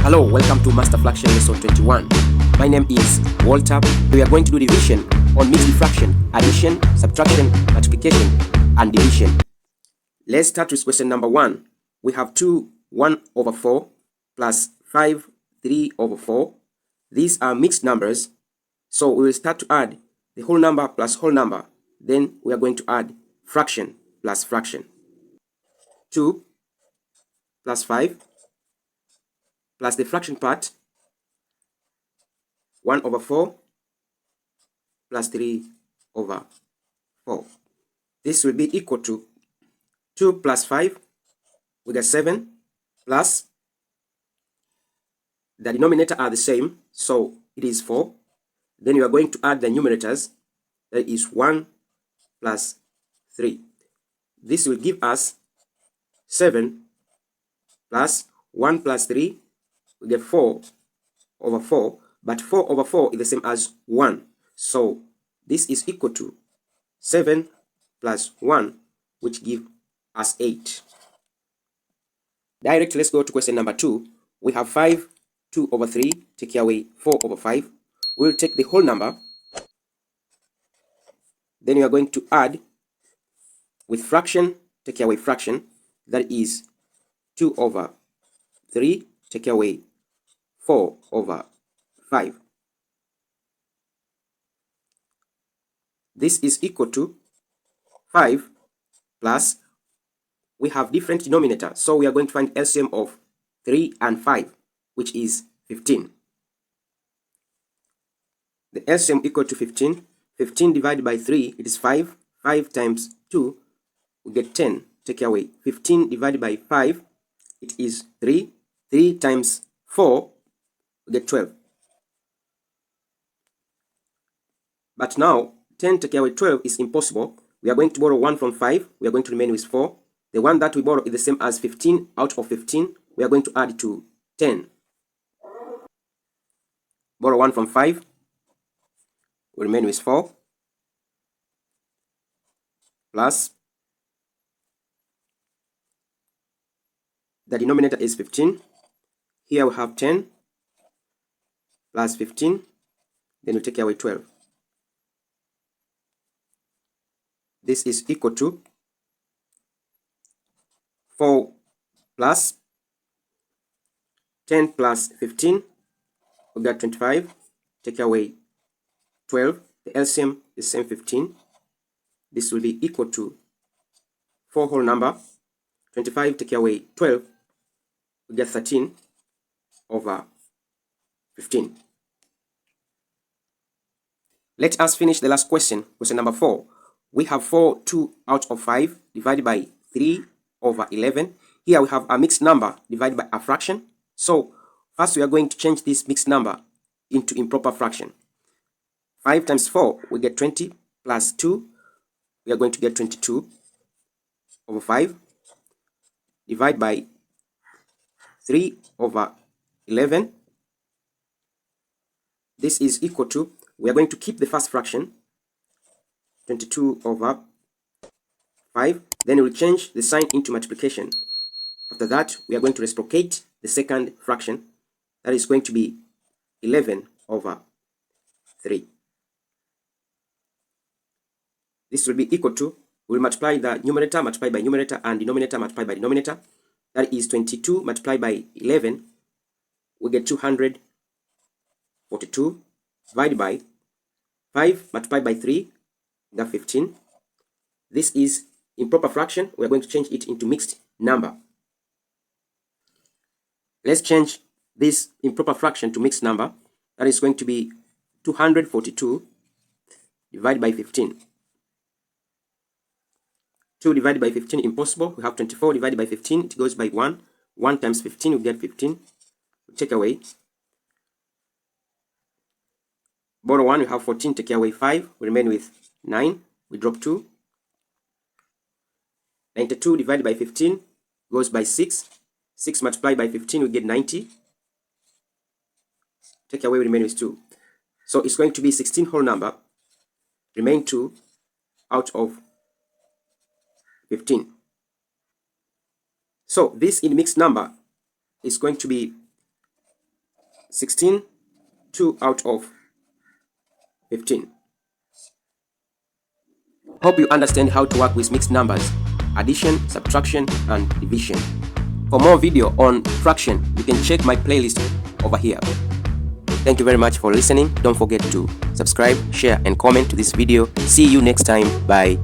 Hello, welcome to Master Fraction lesson 21. My name is Walter. We are going to do division on mixed fraction, addition, subtraction, multiplication, and division. Let's start with question number 1. We have 2, 1 over 4 plus 5, 3 over 4. These are mixed numbers, so we will start to add the whole number plus whole number. Then we are going to add fraction plus fraction. 2 plus 5 plus the fraction part, 1 over 4 plus 3 over 4. This will be equal to 2 plus 5, we get 7, plus the denominator are the same, so it is 4. Then you are going to add the numerators, that is 1 plus 3. This will give us 7 plus 1 plus 3, we get 4 over 4, but 4 over 4 is the same as 1. So this is equal to 7 plus 1, which give us 8. Direct, let's go to question number 2. We have 5, 2 over 3, take away 4 over 5. We'll take the whole number. Then we are going to add with fraction, take away fraction, that is 2 over 3, take away 4 over 5. This is equal to 5 plus, we have different denominator, so we are going to find LCM of 3 and 5, which is 15. The LCM equal to 15. 15 divided by 3, it is 5. 5 times 2, we get 10. Take away 15 divided by 5, it is 3. 3 times 4, we get 12. But now, 10 take away 12 is impossible. We are going to borrow 1 from 5. We are going to remain with 4. The one that we borrow is the same as 15. Out of 15, we are going to add to 10. Borrow 1 from 5. We remain with 4. Plus, the denominator is 15. Here we have 10 plus 15. Then we take away 12. This is equal to 4 plus 10 plus 15, we got 25, take away 12, the LCM is same 15. This will be equal to 4 whole number, 25 take away 12, we get 13 over 15. Let us finish the last question, question number 4. We have 4, 2 out of 5 divided by 3 over 11. Here we have a mixed number divided by a fraction. So first we are going to change this mixed number into improper fraction. 5 times 4, we get 20, plus 2, we are going to get 22 over 5. Divide by 3 over 11. This is equal to, we are going to keep the first fraction, 22 over 5. Then we will change the sign into multiplication. After that, we are going to reciprocate the second fraction. That is going to be 11 over 3. This will be equal to, we will multiply the numerator multiplied by numerator and denominator multiplied by denominator. That is 22 multiplied by 11. We get 242 divided by 5 multiplied by 3. We got 15. This is improper fraction. We are going to change it into mixed number. Let's change this improper fraction to mixed number. That is going to be 242 divided by 15. 2 divided by 15, impossible. We have 24 divided by 15, it goes by 1. 1 times 15, we get 15. We take away. Borrow 1, we have 14, take away 5. We remain with 9. We drop 2. 92 divided by 15 goes by 6. 6 multiplied by 15, we get 90. Take away, we remain with 2. So it's going to be 16 whole number. Remain 2 out of 15. So this in mixed number is going to be 16, 2 out of 15. Hope you understand how to work with mixed numbers, addition, subtraction, and division. For more video on fraction, you can check my playlist over here. Thank you very much for listening. Don't forget to subscribe, share, and comment to this video. See you next time. Bye.